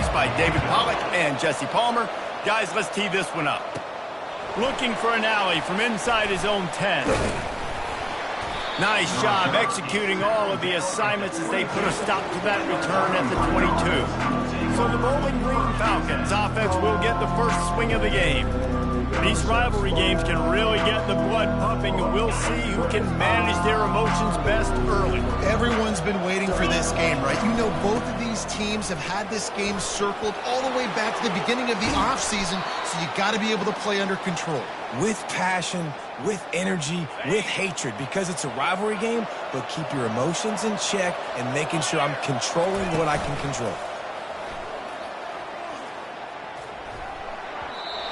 release by David Pollock and Jesse Palmer. Guys, let's tee this one up. Looking for an alley from inside his own 10. Nice job executing all of the assignments as they put a stop to that return at the 22. So the Bowling Green Falcons offense will get the first swing of the game. These rivalry games can really get the blood pumping, and we'll see who can manage their emotions best early. Everyone's been waiting for this game, right? You know, both of these teams have had this game circled all the way back to the beginning of the offseason, so you got to be able to play under control. With passion, with energy, with hatred, because it's a rivalry game, but keep your emotions in check and making sure I'm controlling what I can control.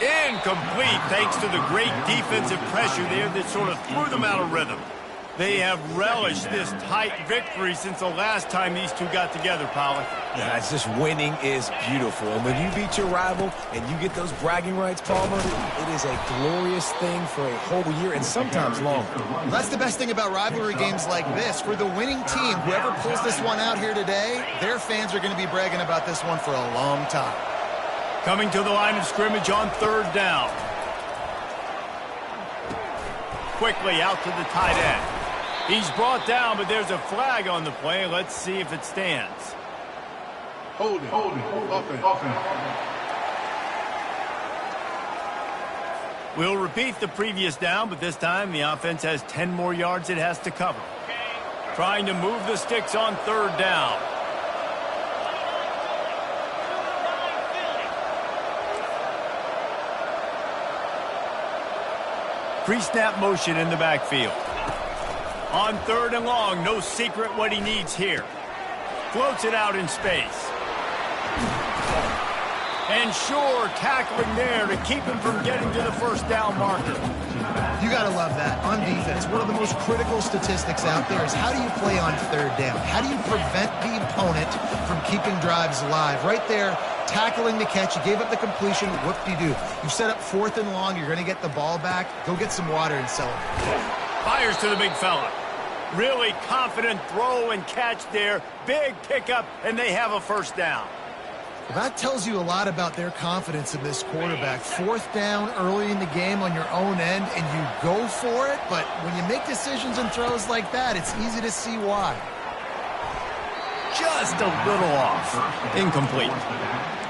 Incomplete, thanks to the great defensive pressure there that sort of threw them out of rhythm. They have relished this tight victory since the last time these two got together, Pollock. Yeah, it's just winning is beautiful. And when you beat your rival and you get those bragging rights, Palmer, it is a glorious thing for a whole year and sometimes longer. That's the best thing about rivalry games like this. For the winning team, whoever pulls this one out here today, their fans are going to be bragging about this one for a long time. Coming to the line of scrimmage on third down. Quickly out to the tight end. He's brought down, but there's a flag on the play. Let's see if it stands. Holding. Offense. We'll repeat the previous down, but this time the offense has 10 more yards it has to cover. Trying to move the sticks on third down. Pre-snap motion in the backfield. On third and long, no secret what he needs here. Floats it out in space. And sure, tackling there to keep him from getting to the first down marker. You got to love that. On defense, one of the most critical statistics out there is how do you play on third down? How do you prevent the opponent from keeping drives alive? Right there, tackling the catch, you gave up the completion, whoop-de-doo. You set up fourth and long, you're going to get the ball back. Go get some water and celebrate. Fires to the big fella. Really confident throw and catch there. Big pickup, and they have a first down. Well, that tells you a lot about their confidence in this quarterback. Fourth down early in the game on your own end, and you go for it. But when you make decisions and throws like that, it's easy to see why. Just a little off. Incomplete.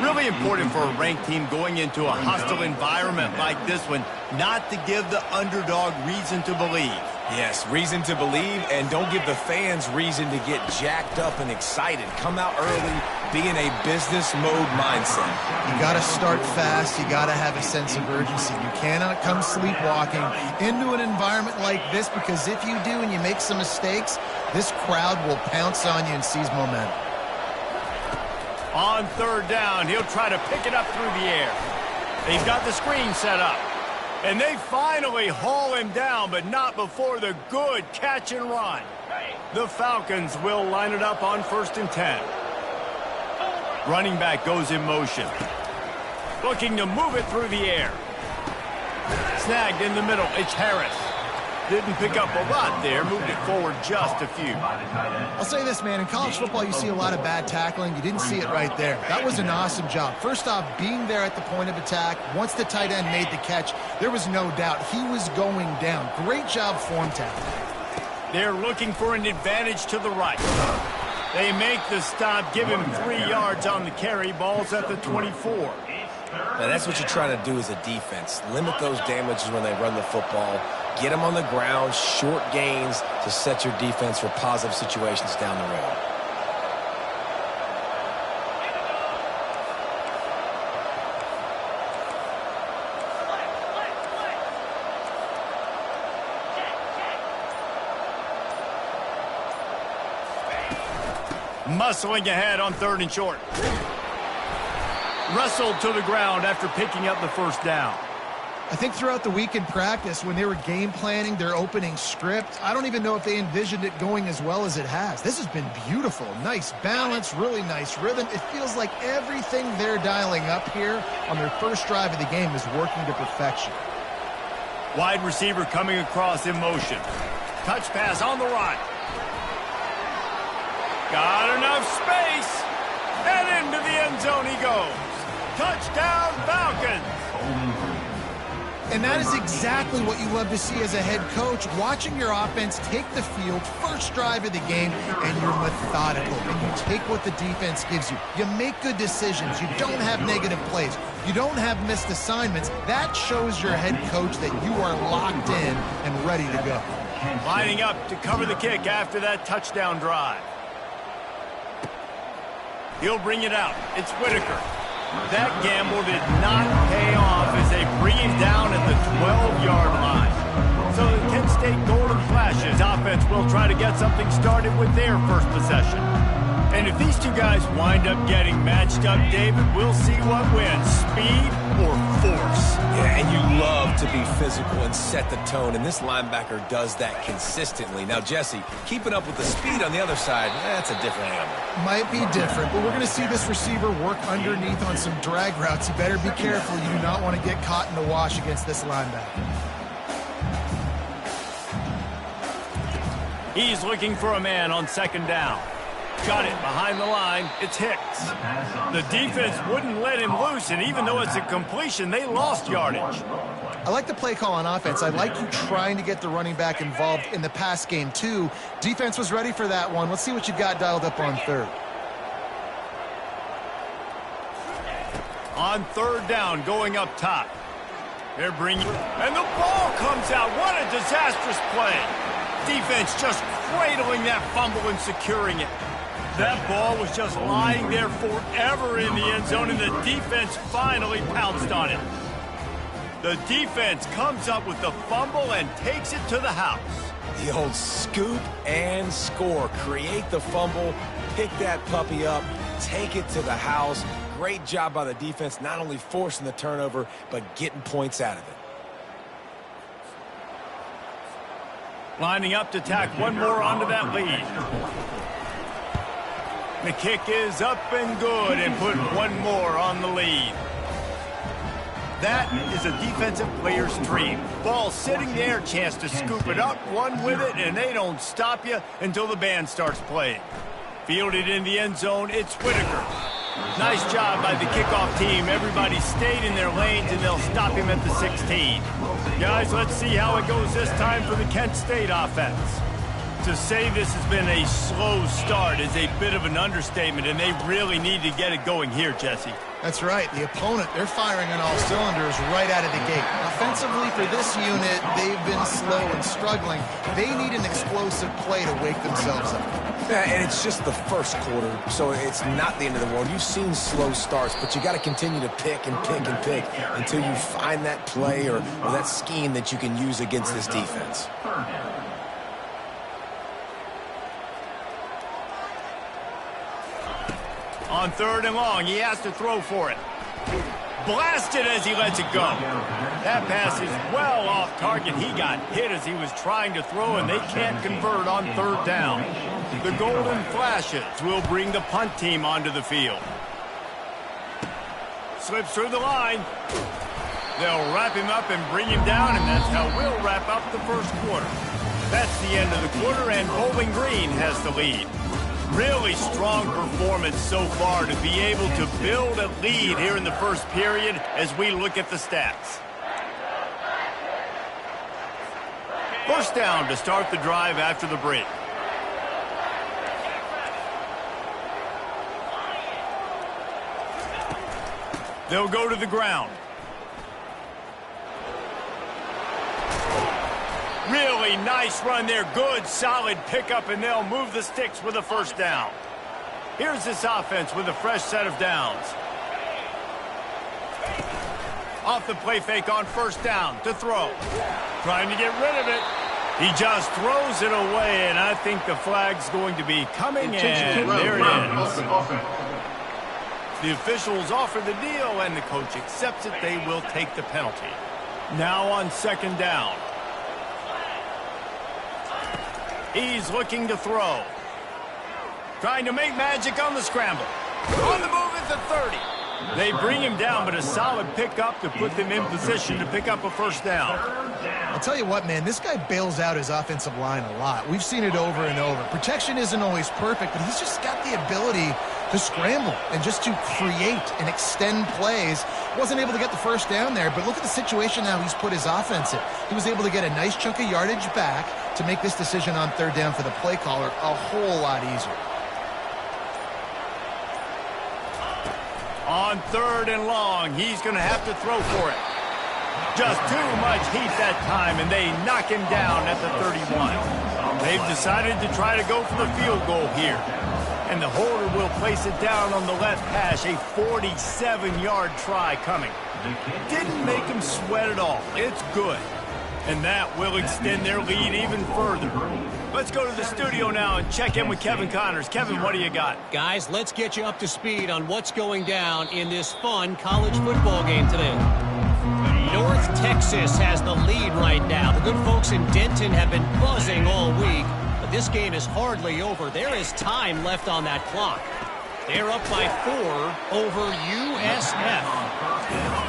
Really important for a ranked team going into a hostile environment like this one, not to give the underdog reason to believe. Yes, reason to believe, and don't give the fans reason to get jacked up and excited. Come out early, be in a business mode mindset. You got to start fast. You got to have a sense of urgency. You cannot come sleepwalking into an environment like this, because if you do and you make some mistakes, this crowd will pounce on you and seize momentum. On third down, he'll try to pick it up through the air. They've got the screen set up. And they finally haul him down, but not before the good catch and run. The Falcons will line it up on 1st and 10. Running back goes in motion. Looking to move it through the air. Snagged in the middle, it's Harris. Didn't pick up a lot there, moved it forward just a few. I'll say this, man, in college football you see a lot of bad tackling. You didn't see it right there. That was an awesome job. First off, being there at the point of attack. Once the tight end made the catch, there was no doubt he was going down. Great job form tackling. They're looking for an advantage to the right. They make the stop, give him 3 yards on the carry. Ball's at the 24. Now, that's what you're trying to do as a defense. Limit those damages when they run the football. Get them on the ground, short gains to set your defense for positive situations down the road. Muscling ahead on 3rd and short. Wrestled to the ground after picking up the first down. I think throughout the week in practice, when they were game planning their opening script, I don't even know if they envisioned it going as well as it has. This has been beautiful. Nice balance, really nice rhythm. It feels like everything they're dialing up here on their first drive of the game is working to perfection. Wide receiver coming across in motion. Touch pass on the right. Got enough space. And into the end zone he goes. And that is exactly what you love to see as a head coach, watching your offense take the field, first drive of the game, and you're methodical, and you take what the defense gives you. You make good decisions. You don't have negative plays. You don't have missed assignments. That shows your head coach that you are locked in and ready to go. Lining up to cover the kick after that touchdown drive. He'll bring it out. It's Whitaker. That gamble did not pay off as they bring him down at the 12-yard line. So the Kent State Golden Flashes offense will try to get something started with their first possession. And if these two guys wind up getting matched up, David, we'll see what wins, speed or force. Yeah, and you love to be physical and set the tone, and this linebacker does that consistently. Now, Jesse, keeping up with the speed on the other side, that's a different animal. Might be different, but we're going to see this receiver work underneath on some drag routes. You better be careful. You do not want to get caught in the wash against this linebacker. He's looking for a man on second down. Got it behind the line. It's Hicks. The defense wouldn't let him loose, and even though it's a completion, they lost yardage. I like the play call on offense. I like you trying to get the running back involved in the pass game, too. Defense was ready for that one. Let's see what you've got dialed up on third. On third down, going up top. They're bringing... And the ball comes out. What a disastrous play. Defense just cradling that fumble and securing it. That ball was just lying there forever in the end zone, and the defense finally pounced on it. The defense comes up with the fumble and takes it to the house. The old scoop and score. Create the fumble, pick that puppy up, take it to the house. Great job by the defense, not only forcing the turnover, but getting points out of it. Lining up to tack one more onto that lead. The kick is up and good and put one more on the lead. That is a defensive player's dream. Ball sitting there, chance to scoop it up, run with it, and they don't stop you until the band starts playing. Fielded in the end zone, it's Whitaker. Nice job by the kickoff team. Everybody stayed in their lanes, and they'll stop him at the 16. Guys, let's see how it goes this time for the Kent State offense. To say this has been a slow start is a bit of an understatement, and they really need to get it going here, Jesse. That's right. The opponent, they're firing on all cylinders right out of the gate. Offensively, for this unit, they've been slow and struggling. They need an explosive play to wake themselves up. Yeah, and it's just the first quarter, so it's not the end of the world. You've seen slow starts, but you got to continue to pick and pick and pick until you find that play or that scheme that you can use against this defense. On third and long, he has to throw for it. Blasted as he lets it go. That pass is well off target. He got hit as he was trying to throw, and they can't convert on third down. The Golden Flashes will bring the punt team onto the field. Slips through the line. They'll wrap him up and bring him down, and that's how we'll wrap up the first quarter. That's the end of the quarter, and Bowling Green has the lead. Really strong performance so far to be able to build a lead here in the first period as we look at the stats. First down to start the drive after the break. They'll go to the ground. Really nice run there. Good, solid pickup, and they'll move the sticks with a first down. Here's this offense with a fresh set of downs. Off the play fake on first down to throw. Trying to get rid of it. He just throws it away, and I think the flag's going to be coming, and there it is. The officials offer the deal, and the coach accepts it. They will take the penalty. Now on second down. He's looking to throw. Trying to make magic on the scramble. On the move at the 30. They bring him down, but a solid pickup to put them in position to pick up a first down. I'll tell you what, man, this guy bails out his offensive line a lot. We've seen it over and over. Protection isn't always perfect, but he's just got the ability to scramble and just to create and extend plays. Wasn't able to get the first down there, but look at the situation now he's put his offense in. He was able to get a nice chunk of yardage back to make this decision on third down for the play caller a whole lot easier. On 3rd and long, he's going to have to throw for it. Just too much heat that time, and they knock him down at the 31. They've decided to try to go for the field goal here. And the holder will place it down on the left hash, a 47-yard try coming. Didn't make him sweat at all. It's good. And that will extend their lead even further. Let's go to the studio now and check in with Kevin Connors. Kevin, what do you got? Guys, let's get you up to speed on what's going down in this fun college football game today. North Texas has the lead right now. The good folks in Denton have been buzzing all week, but this game is hardly over. There is time left on that clock. They're up by 4 over USF.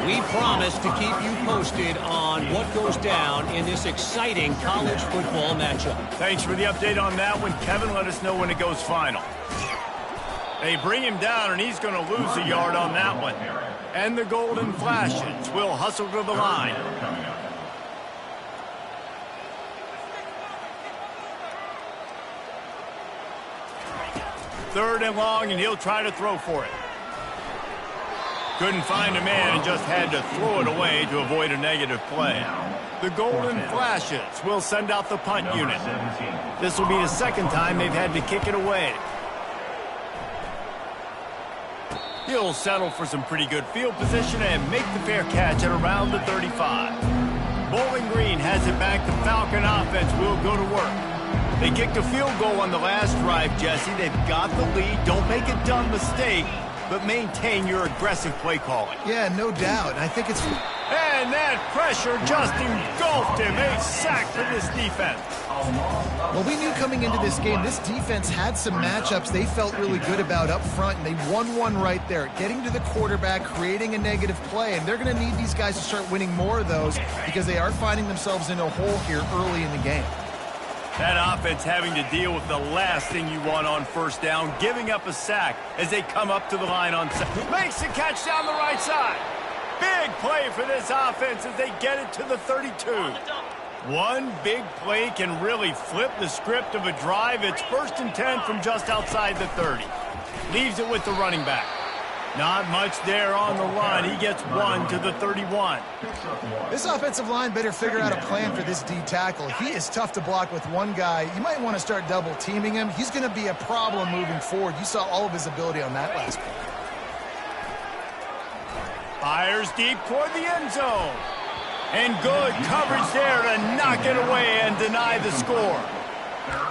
We promise to keep you posted on what goes down in this exciting college football matchup. Thanks for the update on that one, Kevin. Let us know when it goes final. They bring him down, and he's going to lose a yard on that one. And the Golden Flashes will hustle to the line. Third and long, and he'll try to throw for it. Couldn't find a man and just had to throw it away to avoid a negative play. The Golden Flashes will send out the punt unit. This will be the second time they've had to kick it away. He'll settle for some pretty good field position and make the fair catch at around the 35. Bowling Green has it back. The Falcon offense will go to work. They kicked a field goal on the last drive, Jesse. They've got the lead. Don't make a dumb mistake, but maintain your aggressive play calling. Yeah, no doubt. I think it's... And that pressure just engulfed him. A sack for this defense. Well, we knew coming into this game, this defense had some matchups they felt really good about up front, and they won one right there, getting to the quarterback, creating a negative play, and they're going to need these guys to start winning more of those because they are finding themselves in a hole here early in the game. That offense having to deal with the last thing you want on first down, giving up a sack as they come up to the line on second. Makes the catch down the right side. Big play for this offense as they get it to the 32. One big play can really flip the script of a drive. It's 1st and 10 from just outside the 30. Leaves it with the running back. Not much there on the run. He gets 1 to the 31. This offensive line better figure out a plan for this D tackle. He is tough to block with one guy. You might want to start double teaming him. He's going to be a problem moving forward. You saw all of his ability on that last play. Fires deep toward the end zone. And good coverage there to knock it away and deny the score.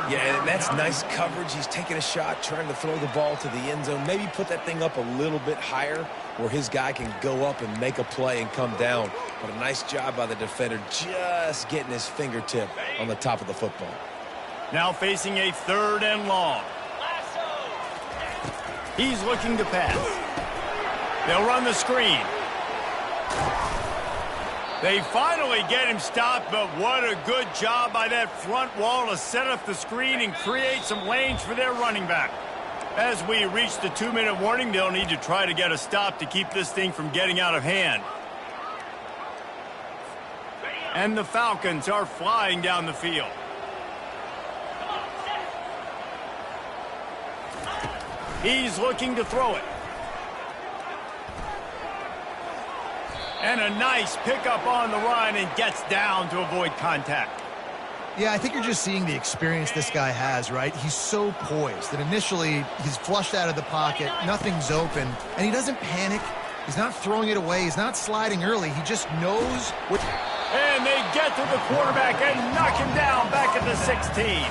Yeah, and that's nice coverage. He's taking a shot, trying to throw the ball to the end zone. Maybe put that thing up a little bit higher where his guy can go up and make a play and come down. But a nice job by the defender just getting his fingertip on the top of the football. Now facing a 3rd and long. He's looking to pass. They'll run the screen. They finally get him stopped, but what a good job by that front wall to set up the screen and create some lanes for their running back. As we reach the 2-minute warning, they'll need to try to get a stop to keep this thing from getting out of hand. And the Falcons are flying down the field. He's looking to throw it. And a nice pickup on the run and gets down to avoid contact. Yeah, I think you're just seeing the experience this guy has, right? He's so poised that initially he's flushed out of the pocket, nothing's open, and he doesn't panic. He's not throwing it away. He's not sliding early. He just knows what... And they get to the quarterback and knock him down back at the 16.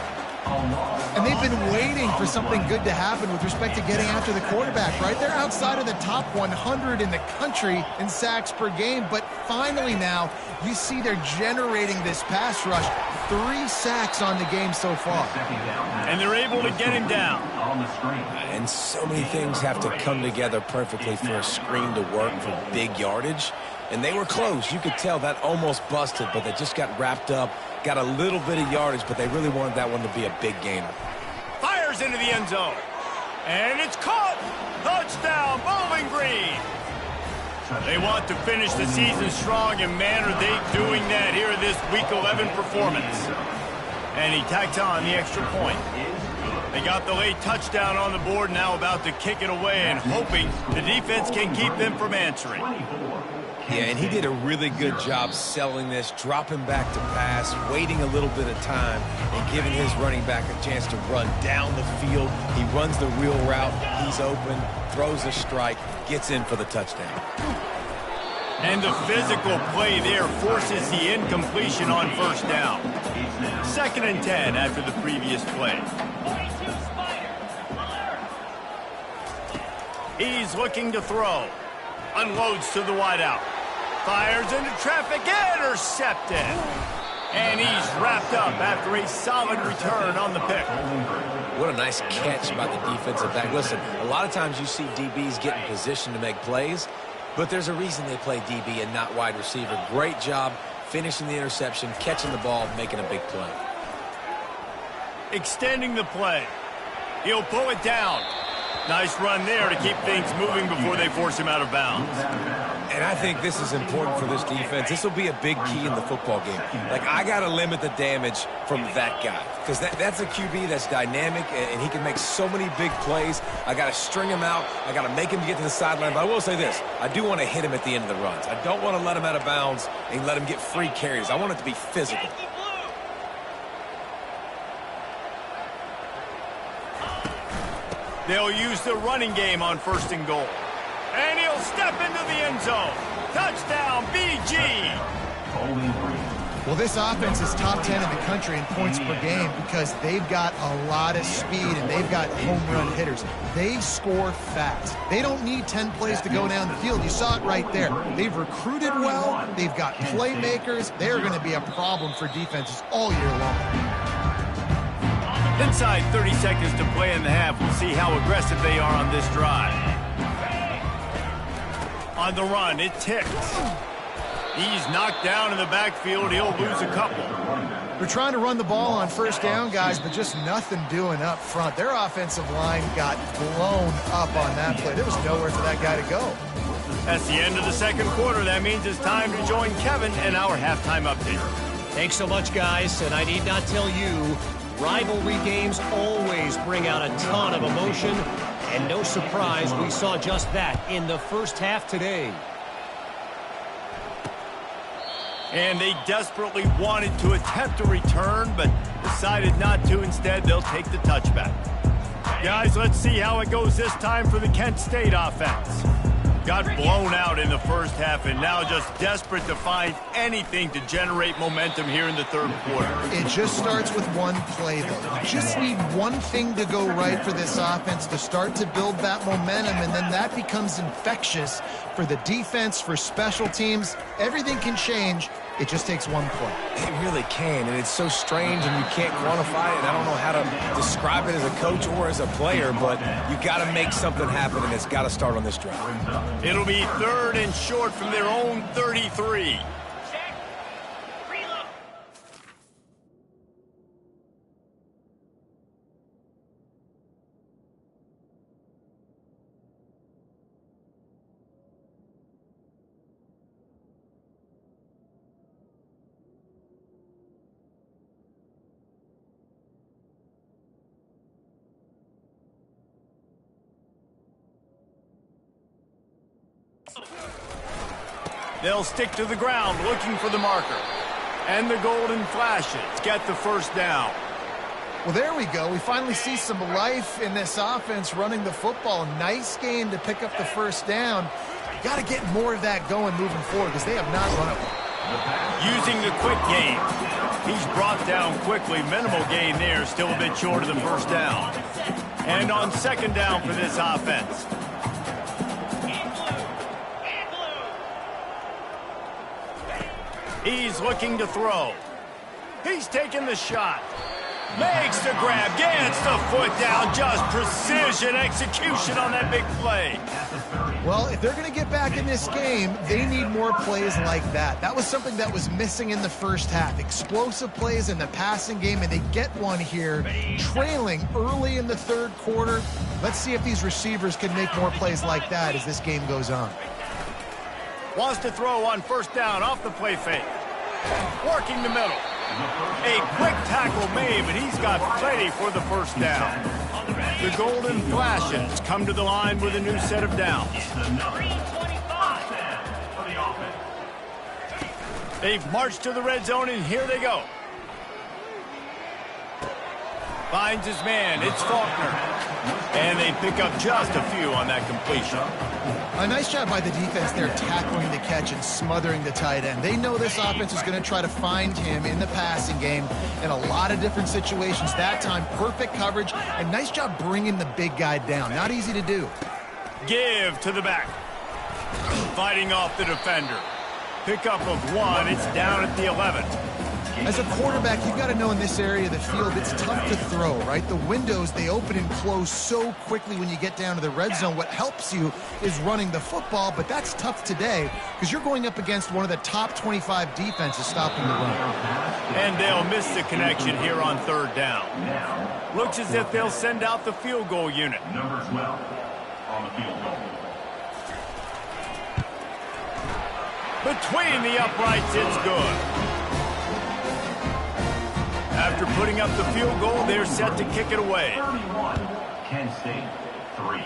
And they've been waiting for something good to happen with respect to getting after the quarterback, right? They're outside of the top 100 in the country in sacks per game, but finally now you see they're generating this pass rush. 3 sacks on the game so far. And they're able to get him down. And so many things have to come together perfectly for a screen to work for big yardage. And they were close. You could tell that almost busted, but they just got wrapped up, got a little bit of yardage, but they really wanted that one to be a big gainer. Fires into the end zone. And it's caught. Touchdown, Bowling Green! They want to finish the season strong, and man, are they doing that here in this Week 11 performance. And he tacks on the extra point. They got the late touchdown on the board, now about to kick it away and hoping the defense can keep them from answering. Yeah, and he did a really good job selling this, dropping back to pass, waiting a little bit of time, and giving his running back a chance to run down the field. He runs the wheel route, he's open, throws a strike, gets in for the touchdown. And the physical play there forces the incompletion on first down. 2nd and 10 after the previous play. He's looking to throw. Unloads to the wideout. Fires into traffic, intercepted. And he's wrapped up after a solid return on the pick. What a nice catch by the defensive back. Listen, a lot of times you see DBs get in position to make plays, but there's a reason they play DB and not wide receiver. Great job finishing the interception, catching the ball, making a big play. Extending the play. He'll pull it down. Nice run there to keep things moving before they force him out of bounds. And I think this is important for this defense. This will be a big key in the football game. Like, I got to limit the damage from that guy, because that's a QB that's dynamic, and he can make so many big plays. I got to string him out. I got to make him get to the sideline. But I will say this. I do want to hit him at the end of the runs. I don't want to let him out of bounds and let him get free carries. I want it to be physical. They'll use the running game on 1st and goal. And he'll step into the end zone. Touchdown, BG! Well, this offense is top 10 in the country in points per game because they've got a lot of speed and they've got home run hitters. They score fast. They don't need 10 plays to go down the field. You saw it right there. They've recruited well. They've got playmakers. They're going to be a problem for defenses all year long. Inside 30 seconds to play in the half. We'll see how aggressive they are on this drive. On the run, it ticks. He's knocked down in the backfield. He'll lose a couple. They're trying to run the ball on 1st down, guys, but just nothing doing up front. Their offensive line got blown up on that play. There was nowhere for that guy to go. That's the end of the 2nd quarter. That means it's time to join Kevin in our halftime update. Thanks so much, guys, and I need not tell you, rivalry games always bring out a ton of emotion, and no surprise, we saw just that in the first half today. And they desperately wanted to attempt a return, but decided not to. Instead, they'll take the touchback. Guys, let's see how it goes this time for the Kent State offense. Got blown out in the first half and now just desperate to find anything to generate momentum here in the 3rd quarter. It just starts with one play, though. You just need one thing to go right for this offense to start to build that momentum, and then that becomes infectious for the defense, for special teams. Everything can change. It just takes one play. It really can, and it's so strange, and you can't quantify it, and I don't know how to describe it as a coach or as a player, but you got to make something happen, and it's got to start on this drive. It'll be 3rd and short from their own 33. They'll stick to the ground looking for the marker. And the golden flashes get the 1st down. Well, there we go. We finally see some life in this offense running the football. Nice game to pick up the 1st down. You got to get more of that going moving forward because they have not run it. Using the quick game. He's brought down quickly. Minimal gain there. Still a bit short of the 1st down. And on 2nd down for this offense. He's looking to throw. He's taking the shot. Makes the grab, gets the foot down. Just precision execution on that big play. Well, if they're going to get back in this game, they need more plays like that. That was something that was missing in the first half. Explosive plays in the passing game, and they get one here trailing early in the 3rd quarter. Let's see if these receivers can make more plays like that as this game goes on. Wants to throw on first down off the play fake. Working the middle. A quick tackle made, but he's got plenty for the first down. The Golden Flashes come to the line with a new set of downs. They've marched to the red zone, and here they go. Finds his man. It's Faulkner. And they pick up just a few on that completion. A nice job by the defense there tackling the catch and smothering the tight end. They know this offense is going to try to find him in the passing game in a lot of different situations. That time, perfect coverage, and nice job bringing the big guy down. Not easy to do. Give to the back. Fighting off the defender. Pickup of 1. It's down at the 11. As a quarterback, you've got to know in this area of the field, it's tough to throw, right? The windows, they open and close so quickly when you get down to the red zone. What helps you is running the football, but that's tough today because you're going up against one of the top 25 defenses stopping the run. And they'll miss the connection here on third down. Looks as if they'll send out the field goal unit. Number 12 on the field goal. Between the uprights, it's good. After putting up the field goal, they're set to kick it away. 31, Kent State, 3.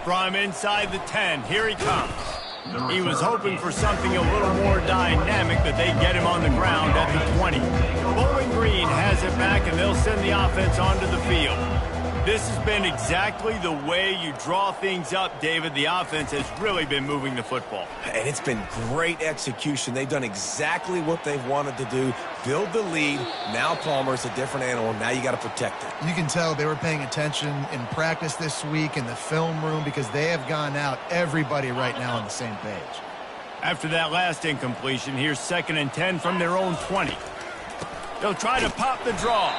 From inside the 10, here he comes. He was hoping for something a little more dynamic, but they get him on the ground at the 20. Bowling Green has it back, and they'll send the offense onto the field. This has been exactly the way you draw things up, David. The offense has really been moving the football. And it's been great execution. They've done exactly what they've wanted to do. Build the lead. Now Palmer's a different animal. Now you got to protect it. You can tell they were paying attention in practice this week in the film room because they have gone out, everybody right now on the same page. After that last incompletion, here's 2nd and 10 from their own 20. They'll try to pop the draw.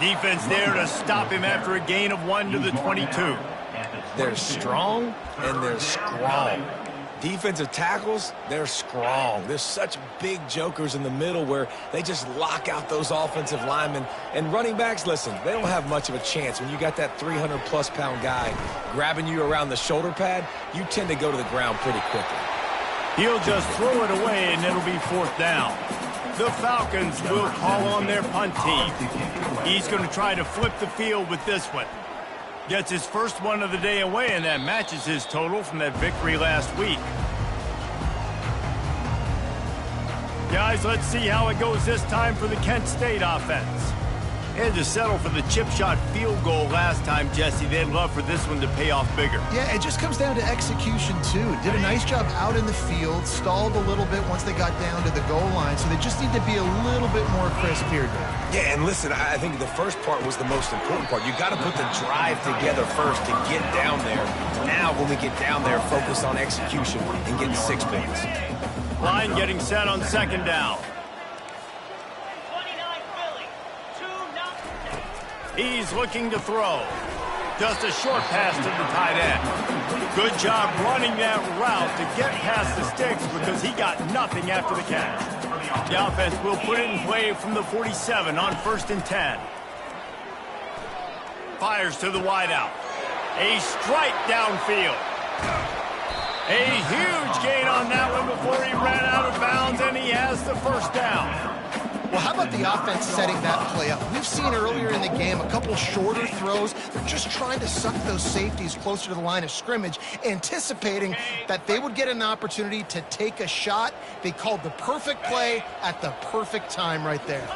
Defense there to stop him after a gain of 1 to the 22. They're strong and they're strong. Defensive tackles, they're strong. There's such big jokers in the middle where they just lock out those offensive linemen. And running backs, listen, they don't have much of a chance. When you got that 300-plus pound guy grabbing you around the shoulder pad, you tend to go to the ground pretty quickly. He'll just throw it away, and it'll be 4th down. The Falcons will call on their punt team. He's going to try to flip the field with this one. Gets his first one of the day away, and that matches his total from that victory last week. Guys, let's see how it goes this time for the Kent State offense. They had to settle for the chip shot field goal last time, Jesse. They'd love for this one to pay off bigger. Yeah, it just comes down to execution, too. Did a nice job out in the field, stalled a little bit once they got down to the goal line, so they just need to be a little bit more crisp here, Dave. Yeah, and listen, I think the first part was the most important part. You got to put the drive together first to get down there. Now, when we get down there, focus on execution and getting 6 points. Line getting set on 2nd down. He's looking to throw. Just a short pass to the tight end. Good job running that route to get past the sticks because he got nothing after the catch. The offense will put it in play from the 47 on 1st and 10. Fires to the wideout. A strike downfield. A huge gain on that one before he ran out of bounds, and he has the first down. Well, how about the offense setting that play up? We've seen earlier in the game a couple shorter throws. They're just trying to suck those safeties closer to the line of scrimmage, anticipating that they would get an opportunity to take a shot. They called the perfect play at the perfect time right there.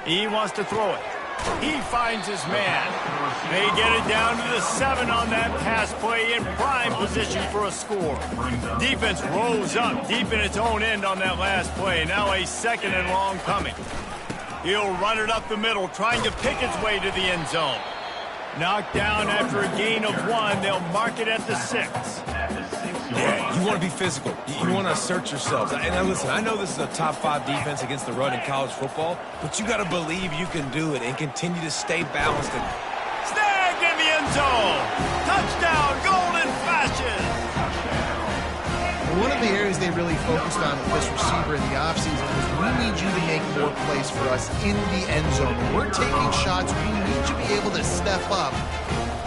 He wants to throw it. He finds his man. They get it down to the 7 on that pass play in prime position for a score. Defense rose up deep in its own end on that last play. Now a 2nd and long coming. He'll run it up the middle, trying to pick its way to the end zone. Knocked down after a gain of 1. They'll mark it at the 6. Yeah, you want to be physical. You want to assert yourselves. And listen, I know this is a top 5 defense against the run in college football, but you got to believe you can do it and continue to stay balanced. Snagged in the end zone. Touchdown, Golden Flashes. One of the areas they really focused on with this receiver in the offseason was we need you to make more plays for us in the end zone. When we're taking shots, we need you to be able to step up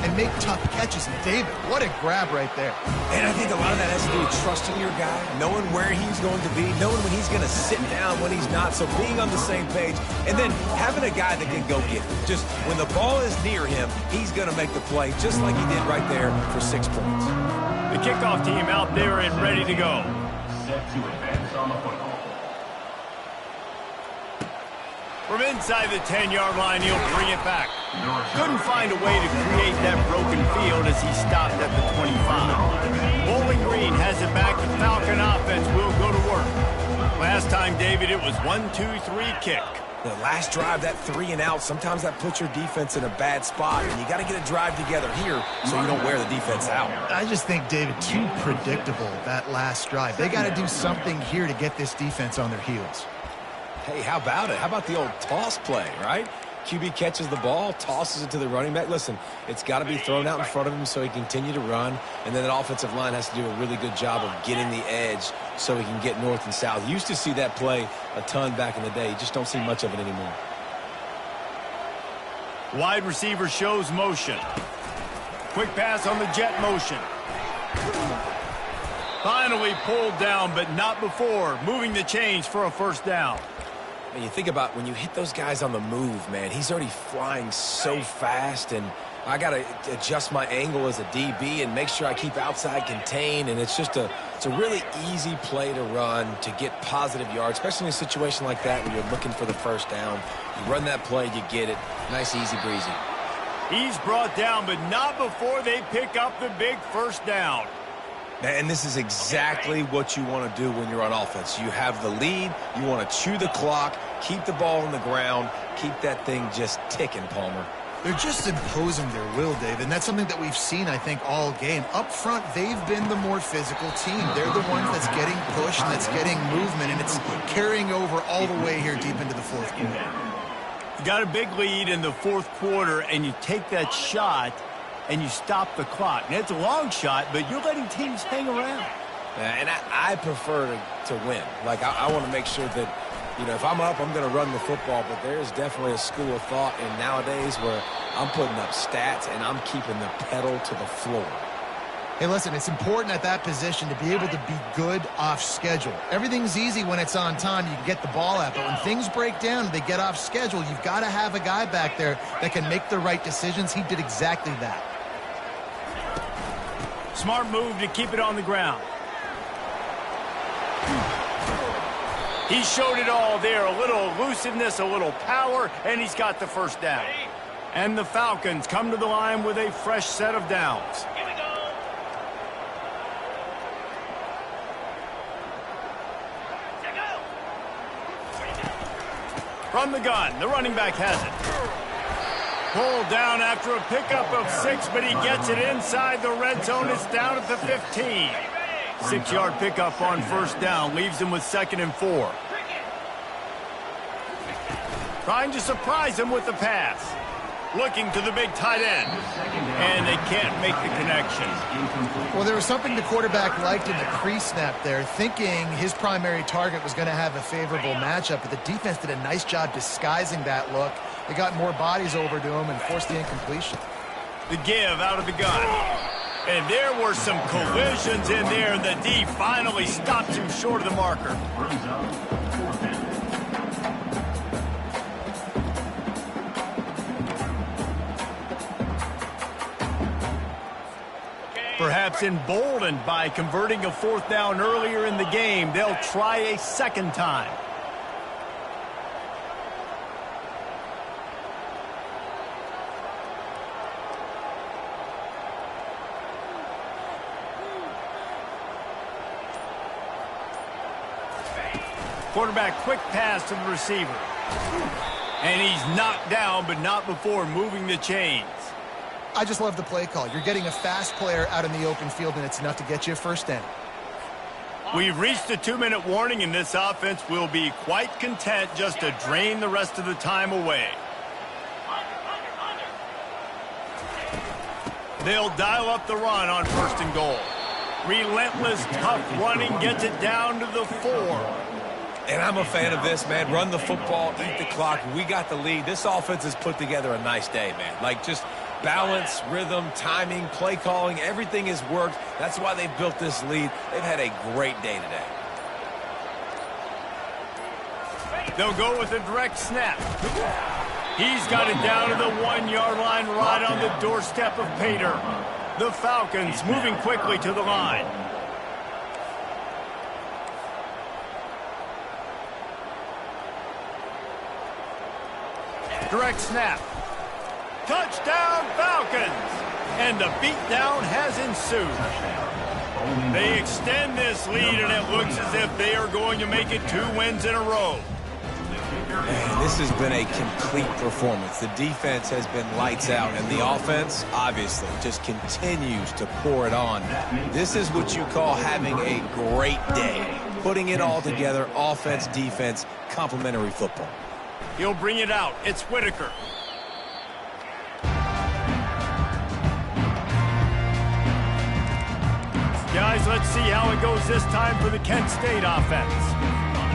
and make tough catches. And David, what a grab right there. And I think a lot of that has to do with trusting your guy, knowing where he's going to be, knowing when he's going to sit down, when he's not, so being on the same page, and then having a guy that can go get it. Just when the ball is near him, he's going to make the play, just like he did right there for 6 points. The kickoff team out there and ready to go. Set to advance on the football. From inside the 10-yard line, he'll bring it back. Couldn't find a way to create that broken field as he stopped at the 25. Bowling Green has it back. The Falcon offense will go to work. Last time, David, it was 1-2-3 kick. The last drive, that 3 and out, sometimes that puts your defense in a bad spot, and you got to get a drive together here so you don't wear the defense out. I just think, David, too predictable, that last drive. They got to do something here to get this defense on their heels. Hey, how about it? How about the old toss play, right? QB catches the ball, tosses it to the running back. Listen, it's got to be thrown out in front of him so he can continue to run, and then that offensive line has to do a really good job of getting the edge so he can get north and south. You used to see that play a ton back in the day. You just don't see much of it anymore. Wide receiver shows motion. Quick pass on the jet motion. Finally pulled down, but not before. Moving the chains for a first down. And you think about when you hit those guys on the move, man, he's already flying so fast, and I got to adjust my angle as a DB and make sure I keep outside contained, and it's a really easy play to run to get positive yards, especially in a situation like that when you're looking for the first down. You run that play, you get it. Nice, easy breezy. He's brought down, but not before they pick up the big first down. And this is exactly what you want to do when you're on offense. You have the lead. You want to chew the clock, keep the ball on the ground, keep that thing just ticking, Palmer. They're just imposing their will, Dave, and that's something that we've seen, I think, all game. Up front, they've been the more physical team. They're the ones that's getting pushed and that's getting movement, and it's carrying over all the way here deep into the fourth quarter. You got a big lead in the fourth quarter, and you take that shot, and you stop the clock. And it's a long shot, but you're letting teams hang around. And I prefer to win. Like, I want to make sure that, you know, if I'm up, I'm going to run the football. But there's definitely a school of thought in nowadays where I'm putting up stats and I'm keeping the pedal to the floor. Hey, listen, it's important at that position to be able to be good off schedule. Everything's easy when it's on time. You can get the ball out. But when things break down, they get off schedule, you've got to have a guy back there that can make the right decisions. He did exactly that. Smart move to keep it on the ground. He showed it all there. A little elusiveness, a little power, and he's got the first down. And the Falcons come to the line with a fresh set of downs. Here we go. From the gun, the running back has it. Pulled down after a pickup of 6, but he gets it inside the red zone. It's down at the 15. 6-yard pickup on first down leaves him with 2nd and 4. Trying to surprise him with the pass. Looking to the big tight end. And they can't make the connection. Well, there was something the quarterback liked in the pre-snap there, thinking his primary target was going to have a favorable matchup, but the defense did a nice job disguising that look. They got more bodies over to him and forced the incompletion. The give out of the gun. And there were some collisions in there, and the D finally stopped him short of the marker. Perhaps emboldened by converting a 4th down earlier in the game, they'll try a second time. Quarterback quick pass to the receiver. And he's knocked down, but not before moving the chains. I just love the play call. You're getting a fast player out in the open field, and it's enough to get you a first down. We've reached the 2-minute warning, and this offense will be quite content just to drain the rest of the time away. They'll dial up the run on 1st and goal. Relentless, tough running gets it down to the 4. And I'm a fan of this, man. Run the football, eat the clock. We got the lead. This offense has put together a nice day, man. Like, just balance, rhythm, timing, play calling, everything has worked. That's why they've built this lead. They've had a great day today. They'll go with a direct snap. He's got it down to the 1-yard line right on the doorstep of Pater. The Falcons moving quickly to the line. Direct snap. Touchdown Falcons! And the beatdown has ensued. They extend this lead, and it looks as if they are going to make it 2 wins in a row. Man, this has been a complete performance. The defense has been lights out, and the offense, obviously, just continues to pour it on. This is what you call having a great day. Putting it all together, offense, defense, complementary football. He'll bring it out. It's Whitaker. Guys, let's see how it goes this time for the Kent State offense.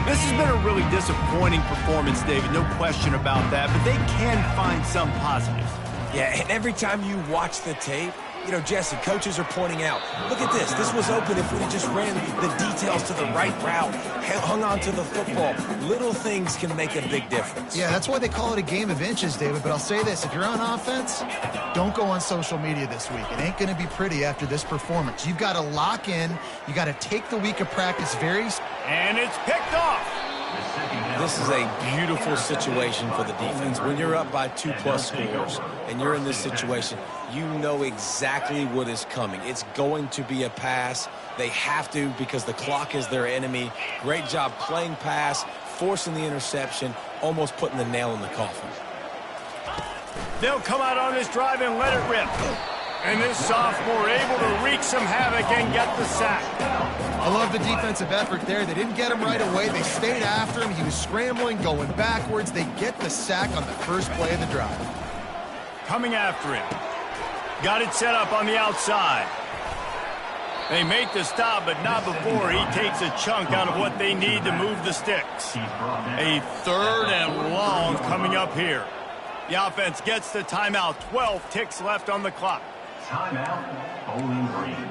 This has been a really disappointing performance, David, no question about that, but they can find some positives. Yeah, and every time you watch the tape, you know, Jesse, coaches are pointing out, look at this. This was open if we just ran the details to the right route, hung on to the football. Little things can make a big difference. Yeah, that's why they call it a game of inches, David. But I'll say this, if you're on offense, don't go on social media this week. It ain't going to be pretty after this performance. You've got to lock in. You got to take the week of practice very... And it's picked off. This is a beautiful situation for the defense. When you're up by 2+ scores and you're in this situation, you know exactly what is coming. It's going to be a pass. They have to because the clock is their enemy. Great job playing pass, forcing the interception, almost putting the nail in the coffin. They'll come out on this drive and let it rip. And this sophomore able to wreak some havoc and get the sack. I love the defensive effort there. They didn't get him right away. They stayed after him. He was scrambling, going backwards. They get the sack on the first play of the drive. Coming after him. Got it set up on the outside. They make the stop, but not before he takes a chunk out of what they need to move the sticks. A 3rd and long coming up here. The offense gets the timeout. 12 ticks left on the clock. Timeout, Bowling Green.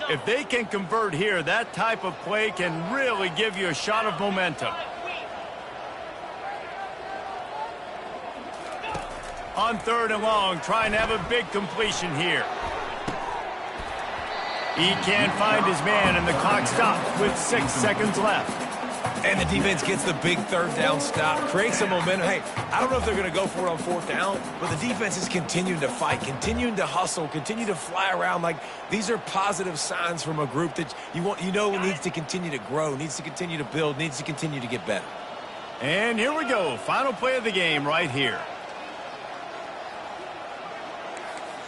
If they can convert here, that type of play can really give you a shot of momentum. On 3rd and long, trying to have a big completion here. He can't find his man, and the clock stops with 6 seconds left. And the defense gets the big 3rd down stop, creates some momentum. Hey, I don't know if they're going to go for it on 4th down, but the defense is continuing to fight, continuing to hustle, continue to fly around. Like, these are positive signs from a group that you know needs to continue to grow, needs to continue to build, needs to continue to get better. And here we go. Final play of the game right here.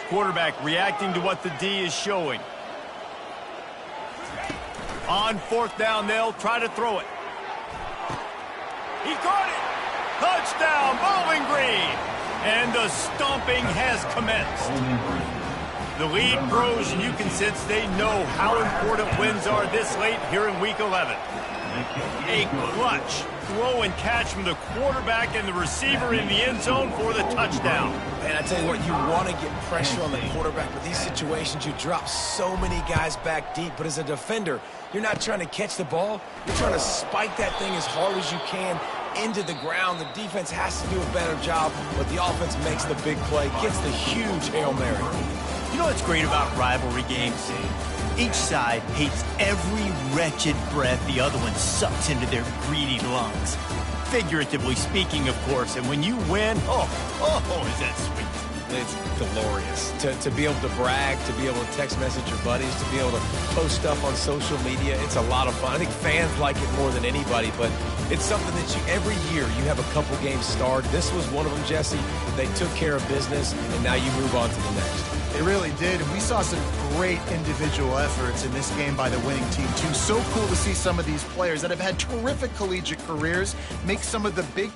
Quarterback reacting to what the D is showing. On 4th down, they'll try to throw it. He caught it! Touchdown, Bowling Green! And the stomping has commenced. The lead grows, and you can sense they know how important wins are this late here in Week 11. A clutch throw and catch from the quarterback and the receiver in the end zone for the touchdown. And I tell you what, you want to get pressure on the quarterback, but these situations, you drop so many guys back deep. But as a defender, you're not trying to catch the ball. You're trying to spike that thing as hard as you can into the ground. The defense has to do a better job, but the offense makes the big play, gets the huge Hail Mary. You know what's great about rivalry games? Each side hates every wretched breath the other one sucks into their greedy lungs. Figuratively speaking, of course, and when you win, oh, is that sweet. It's glorious to be able to brag, to be able to text message your buddies, to be able to post stuff on social media. It's a lot of fun. I think fans like it more than anybody, but it's something that every year you have a couple games starred. This was one of them, Jesse. They took care of business, and now you move on to the next. They really did, and we saw some great individual efforts in this game by the winning team, too. So cool to see some of these players that have had terrific collegiate careers make some of the big